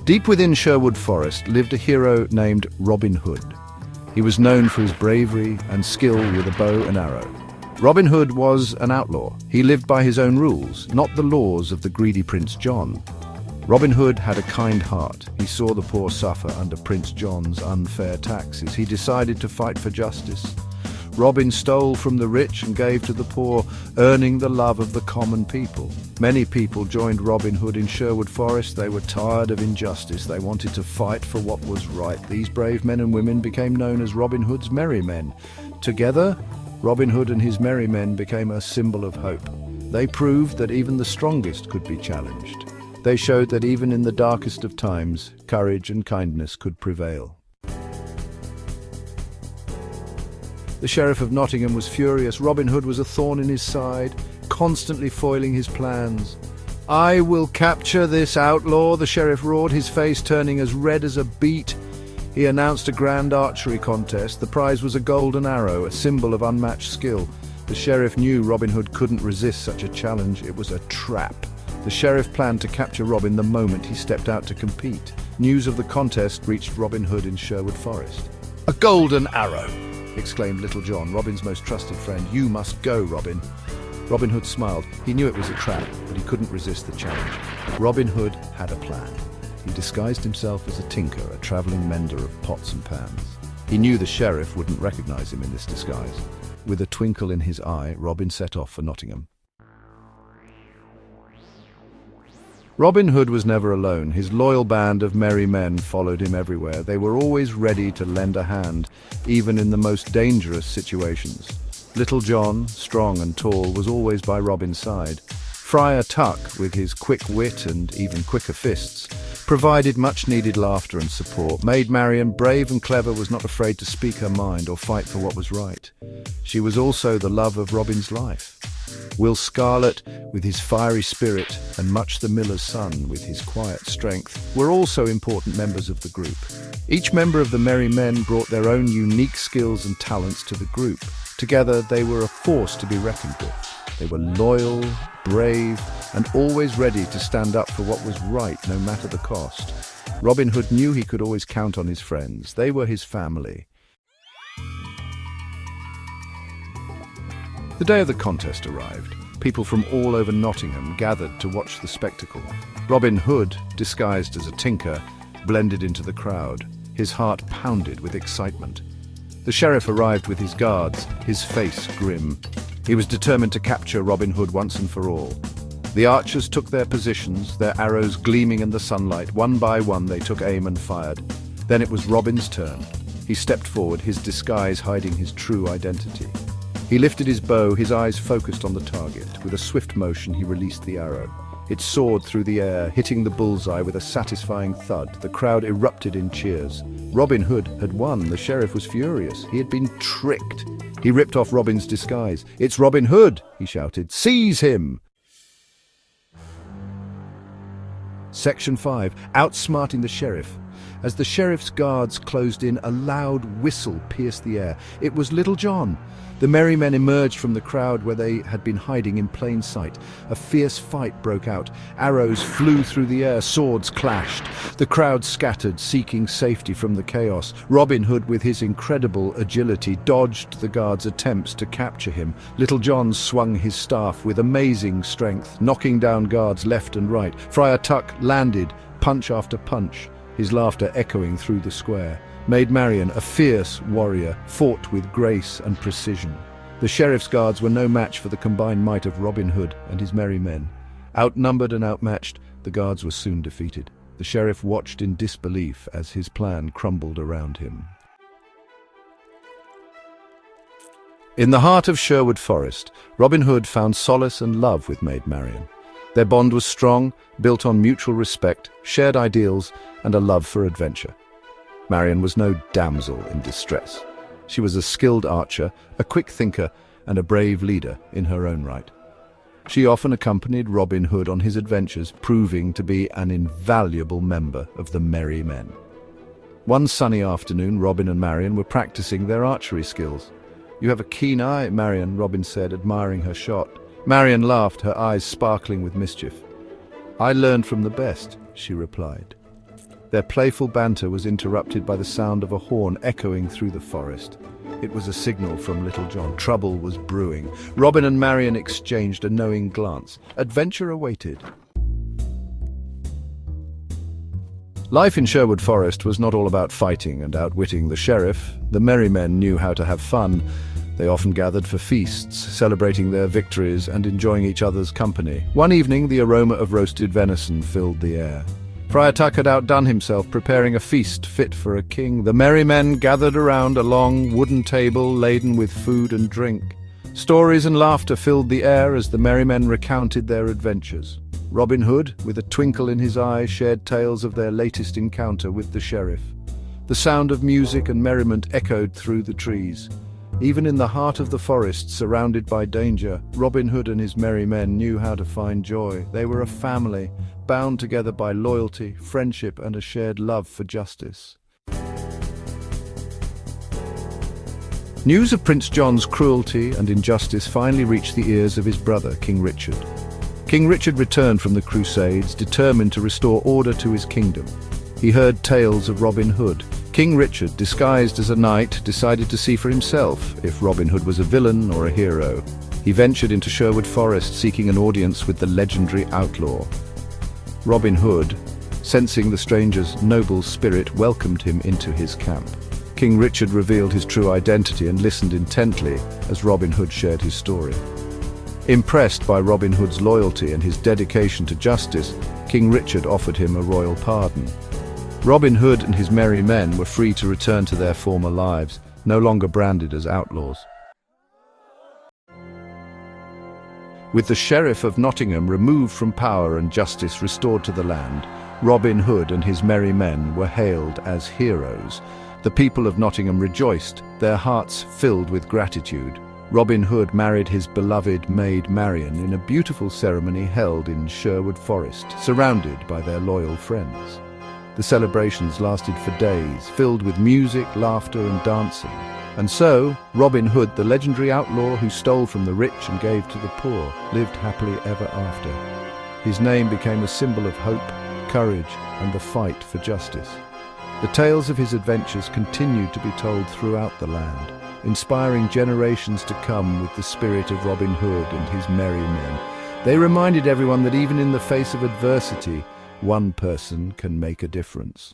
Deep within Sherwood Forest lived a hero named Robin Hood. He was known for his bravery and skill with a bow and arrow. Robin Hood was an outlaw. He lived by his own rules, not the laws of the greedy Prince John. Robin Hood had a kind heart. He saw the poor suffer under Prince John's unfair taxes. He decided to fight for justice. Robin stole from the rich and gave to the poor, earning the love of the common people. Many people joined Robin Hood in Sherwood Forest. They were tired of injustice. They wanted to fight for what was right. These brave men and women became known as Robin Hood's Merry Men. Together, Robin Hood and his merry men became a symbol of hope. They proved that even the strongest could be challenged. They showed that even in the darkest of times, courage and kindness could prevail. The Sheriff of Nottingham was furious. Robin Hood was a thorn in his side, constantly foiling his plans. "I will capture this outlaw," the sheriff roared, his face turning as red as a beet. He announced a grand archery contest. The prize was a golden arrow, a symbol of unmatched skill. The sheriff knew Robin Hood couldn't resist such a challenge. It was a trap. The sheriff planned to capture Robin the moment he stepped out to compete. News of the contest reached Robin Hood in Sherwood Forest. "A golden arrow!" exclaimed Little John, Robin's most trusted friend. "You must go, Robin." Robin Hood smiled. He knew it was a trap, but he couldn't resist the challenge. Robin Hood had a plan. He disguised himself as a tinker, a traveling mender of pots and pans. He knew the sheriff wouldn't recognize him in this disguise. With a twinkle in his eye, Robin set off for Nottingham. Robin Hood was never alone. His loyal band of merry men followed him everywhere. They were always ready to lend a hand, even in the most dangerous situations. Little John, strong and tall, was always by Robin's side. Friar Tuck, with his quick wit and even quicker fists, provided much-needed laughter and support. Maid Marian, brave and clever, was not afraid to speak her mind or fight for what was right. She was also the love of Robin's life. Will Scarlet, with his fiery spirit, and Much the Miller's son, with his quiet strength, were also important members of the group. Each member of the Merry Men brought their own unique skills and talents to the group. Together, they were a force to be reckoned with. They were loyal, brave, and always ready to stand up for what was right, no matter the cost. Robin Hood knew he could always count on his friends. They were his family. The day of the contest arrived. People from all over Nottingham gathered to watch the spectacle. Robin Hood, disguised as a tinker, blended into the crowd. His heart pounded with excitement. The sheriff arrived with his guards, his face grim. He was determined to capture Robin Hood once and for all. The archers took their positions, their arrows gleaming in the sunlight. One by one they took aim and fired. Then it was Robin's turn. He stepped forward, his disguise hiding his true identity. He lifted his bow, his eyes focused on the target. With a swift motion, he released the arrow. It soared through the air, hitting the bullseye with a satisfying thud. The crowd erupted in cheers. Robin Hood had won. The sheriff was furious. He had been tricked. He ripped off Robin's disguise. "It's Robin Hood!" he shouted. "Seize him!" Section 5. Outsmarting the Sheriff. As the sheriff's guards closed in, a loud whistle pierced the air. It was Little John. The merry men emerged from the crowd where they had been hiding in plain sight. A fierce fight broke out. Arrows flew through the air, swords clashed. The crowd scattered, seeking safety from the chaos. Robin Hood, with his incredible agility, dodged the guards' attempts to capture him. Little John swung his staff with amazing strength, knocking down guards left and right. Friar Tuck landed, punch after punch, his laughter echoing through the square. Maid Marian, a fierce warrior, fought with grace and precision. The sheriff's guards were no match for the combined might of Robin Hood and his merry men. Outnumbered and outmatched, the guards were soon defeated. The sheriff watched in disbelief as his plan crumbled around him. In the heart of Sherwood Forest, Robin Hood found solace and love with Maid Marian. Their bond was strong, built on mutual respect, shared ideals, and a love for adventure. Marian was no damsel in distress. She was a skilled archer, a quick thinker, and a brave leader in her own right. She often accompanied Robin Hood on his adventures, proving to be an invaluable member of the Merry Men. One sunny afternoon, Robin and Marian were practicing their archery skills. "You have a keen eye, Marian," Robin said, admiring her shot. Marian laughed, her eyes sparkling with mischief. "I learned from the best," she replied. Their playful banter was interrupted by the sound of a horn echoing through the forest. It was a signal from Little John. Trouble was brewing. Robin and Marian exchanged a knowing glance. Adventure awaited. Life in Sherwood Forest was not all about fighting and outwitting the sheriff. The merry men knew how to have fun. They often gathered for feasts, celebrating their victories and enjoying each other's company. One evening, the aroma of roasted venison filled the air. Friar Tuck had outdone himself, preparing a feast fit for a king. The merry men gathered around a long wooden table laden with food and drink. Stories and laughter filled the air as the merry men recounted their adventures. Robin Hood, with a twinkle in his eye, shared tales of their latest encounter with the sheriff. The sound of music and merriment echoed through the trees. Even in the heart of the forest, surrounded by danger, Robin Hood and his merry men knew how to find joy. They were a family, bound together by loyalty, friendship, and a shared love for justice. News of Prince John's cruelty and injustice finally reached the ears of his brother, King Richard. King Richard returned from the Crusades, determined to restore order to his kingdom. He heard tales of Robin Hood. King Richard, disguised as a knight, decided to see for himself if Robin Hood was a villain or a hero. He ventured into Sherwood Forest, seeking an audience with the legendary outlaw. Robin Hood, sensing the stranger's noble spirit, welcomed him into his camp. King Richard revealed his true identity and listened intently as Robin Hood shared his story. Impressed by Robin Hood's loyalty and his dedication to justice, King Richard offered him a royal pardon. Robin Hood and his merry men were free to return to their former lives, no longer branded as outlaws. With the Sheriff of Nottingham removed from power and justice restored to the land, Robin Hood and his merry men were hailed as heroes. The people of Nottingham rejoiced, their hearts filled with gratitude. Robin Hood married his beloved maid Marian in a beautiful ceremony held in Sherwood Forest, surrounded by their loyal friends. The celebrations lasted for days, filled with music, laughter, and dancing. And so, Robin Hood, the legendary outlaw who stole from the rich and gave to the poor, lived happily ever after. His name became a symbol of hope, courage, and the fight for justice. The tales of his adventures continued to be told throughout the land, inspiring generations to come with the spirit of Robin Hood and his merry men. They reminded everyone that even in the face of adversity, one person can make a difference.